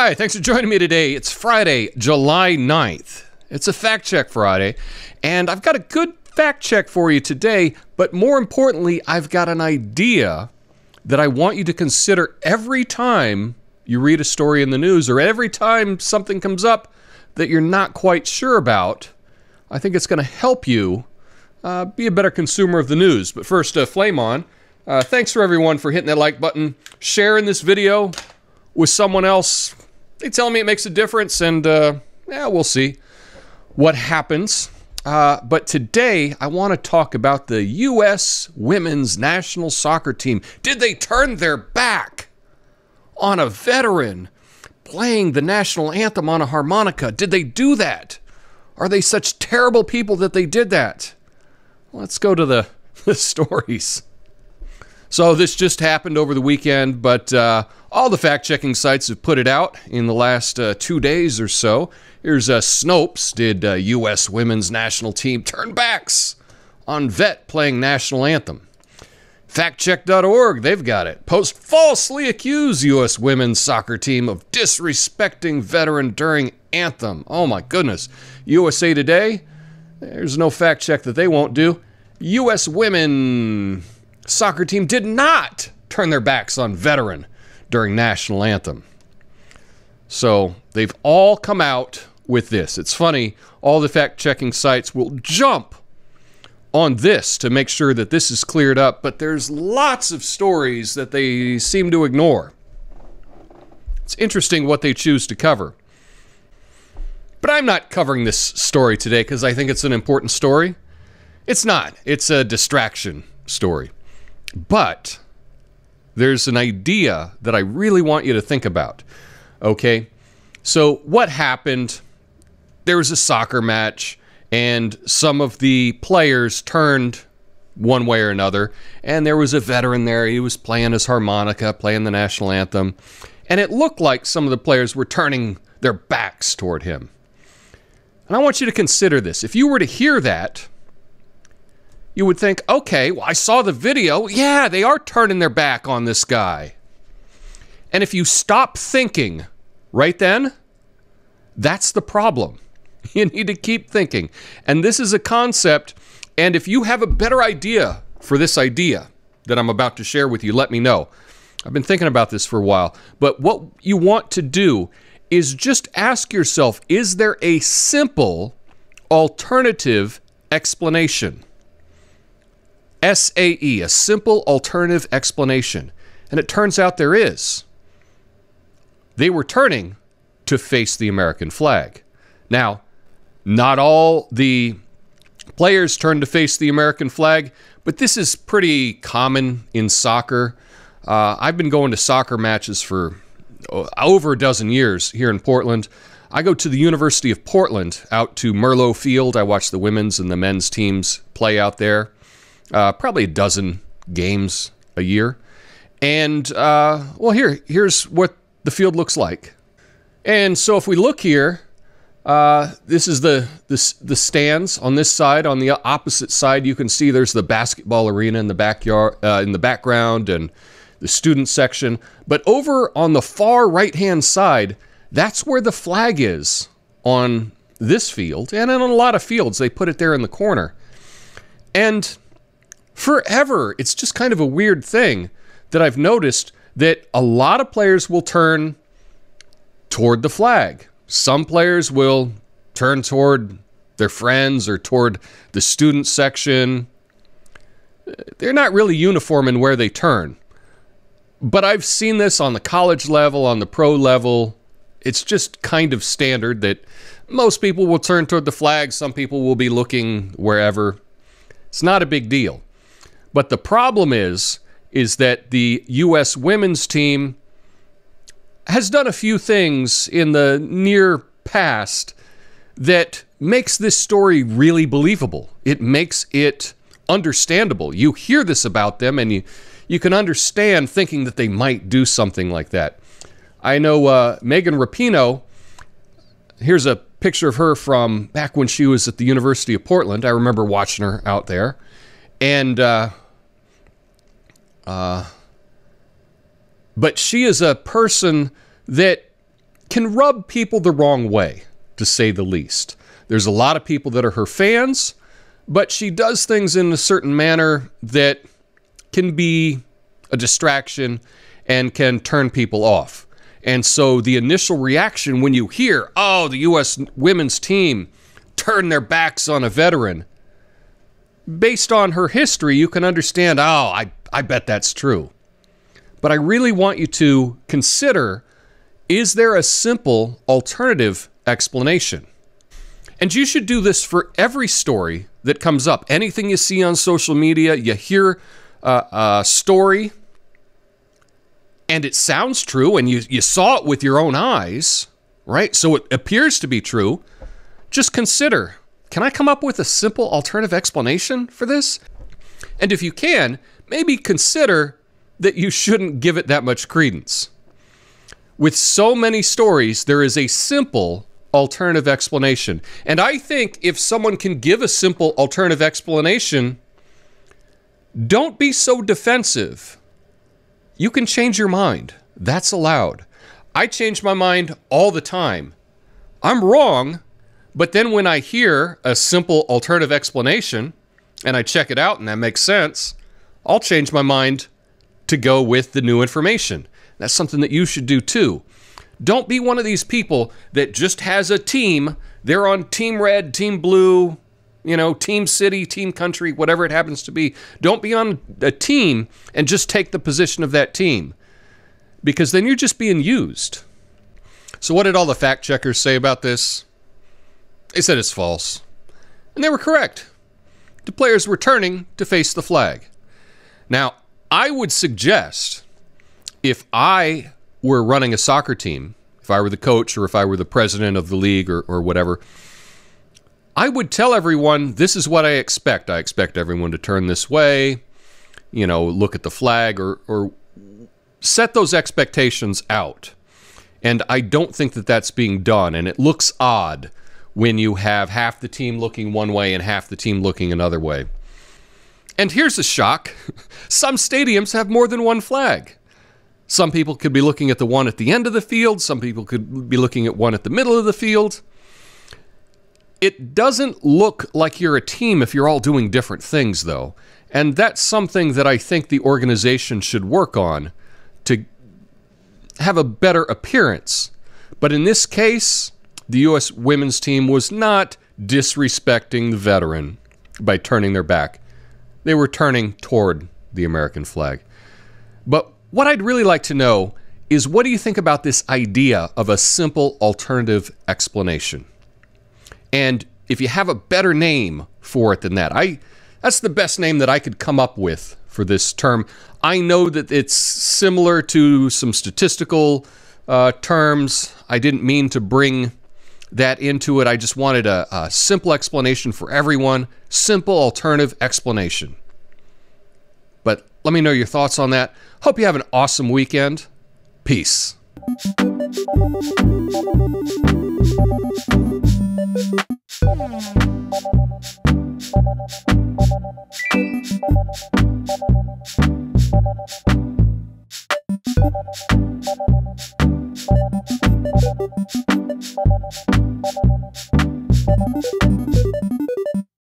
Hi, thanks for joining me today. It's Friday, July 9th. It's a Fact Check Friday, and I've got a good fact check for you today, but more importantly, I've got an idea that I want you to consider every time you read a story in the news or every time something comes up that you're not quite sure about. I think it's going to help you be a better consumer of the news. But first, flame on. Thanks for everyone for hitting that like button, sharing this video with someone else. They tell me it makes a difference, and yeah, we'll see what happens. But today, I want to talk about the U.S. women's national soccer team. Did they turn their back on a veteran playing the national anthem on a harmonica? Did they do that? Are they such terrible people that they did that? Let's go to the stories. So this just happened over the weekend, but all the fact-checking sites have put it out in the last 2 days or so. Here's Snopes. Did U.S. women's national team turn backs on vet playing national anthem? Factcheck.org, they've got it. Post falsely accused U.S. women's soccer team of disrespecting veteran during anthem. Oh my goodness. USA Today, there's no fact check that they won't do. U.S. women soccer team did not turn their backs on veteran during national anthem. So they've all come out with this. It's funny, all the fact-checking sites will jump on this to make sure that this is cleared up, but there's lots of stories that they seem to ignore. It's interesting what they choose to cover. But I'm not covering this story today because I think it's an important story. It's not. It's a distraction story. But there's an idea that I really want you to think about. Okay? So what happened? There was a soccer match, and some of the players turned one way or another, and there was a veteran there. He was playing his harmonica, playing the national anthem, and it looked like some of the players were turning their backs toward him. And I want you to consider this. If you were to hear that, you would think, okay, well, I saw the video. Yeah, they are turning their back on this guy. And if you stop thinking right then, that's the problem. You need to keep thinking. And this is a concept, and if you have a better idea for this idea that I'm about to share with you, let me know. I've been thinking about this for a while. But what you want to do is just ask yourself, is there a simple alternative explanation? SAE, a simple alternative explanation. And it turns out there is. They were turning to face the American flag. Now, not all the players turned to face the American flag, but this is pretty common in soccer. I've been going to soccer matches for over a dozen years here in Portland. I go to the University of Portland, out to Merlot Field. I watch the women's and the men's teams play out there. Probably a dozen games a year. And, well, here's what the field looks like. And so if we look here, this is the stands on this side. On the opposite side, you can see there's the basketball arena in the backyard, in the background, and the student section. But over on the far right-hand side, that's where the flag is on this field. And in a lot of fields, they put it there in the corner. And forever, it's just kind of a weird thing that I've noticed that a lot of players will turn toward the flag. Some players will turn toward their friends or toward the student section. They're not really uniform in where they turn. But I've seen this on the college level, on the pro level. It's just kind of standard that most people will turn toward the flag. Some people will be looking wherever. It's not a big deal. But the problem is that the U.S. women's team has done a few things in the near past that makes this story really believable. It makes it understandable. You hear this about them, and you can understand thinking that they might do something like that. I know Megan Rapinoe, here's a picture of her from back when she was at the University of Portland. I remember watching her out there. And but she is a person that can rub people the wrong way, to say the least. There's a lot of people that are her fans, but she does things in a certain manner that can be a distraction and can turn people off. And so the initial reaction when you hear, oh, the U.S. women's team turned their backs on a veteran, based on her history, you can understand, oh, I bet that's true. But I really want you to consider, is there a simple alternative explanation? And you should do this for every story that comes up. Anything you see on social media, you hear a story, and it sounds true, and you saw it with your own eyes, right? So it appears to be true. Just consider, can I come up with a simple alternative explanation for this? And if you can, maybe consider that you shouldn't give it that much credence. With so many stories, there is a simple alternative explanation. And I think if someone can give a simple alternative explanation, don't be so defensive. You can change your mind. That's allowed. I change my mind all the time. I'm wrong, but then when I hear a simple alternative explanation and I check it out and that makes sense, I'll change my mind to go with the new information. That's something that you should do too. Don't be one of these people that just has a team. They're on team red, team blue, team city, team country, whatever it happens to be. Don't be on a team and just take the position of that team, because then you're just being used. So what did all the fact checkers say about this? They said it's false. And they were correct. The players were turning to face the flag. Now, I would suggest, if I were running a soccer team, if I were the coach or if I were the president of the league or whatever, I would tell everyone, this is what I expect. I expect everyone to turn this way, look at the flag, or set those expectations out. And I don't think that that's being done. And it looks odd when you have half the team looking one way and half the team looking another way. And here's a shock. Some stadiums have more than one flag. Some people could be looking at the one at the end of the field. Some people could be looking at one at the middle of the field. It doesn't look like you're a team if you're all doing different things, though. And that's something that I think the organization should work on to have a better appearance. But in this case, the U.S. women's team was not disrespecting the veteran by turning their back. They were turning toward the American flag. But what I'd really like to know is, what do you think about this idea of a simple alternative explanation? And if you have a better name for it than that, that's the best name that I could come up with for this term. I know that it's similar to some statistical terms. I didn't mean to bring that into it. I just wanted a simple explanation for everyone. Simple alternative explanation. But let me know your thoughts on that. Hope you have an awesome weekend. Peace.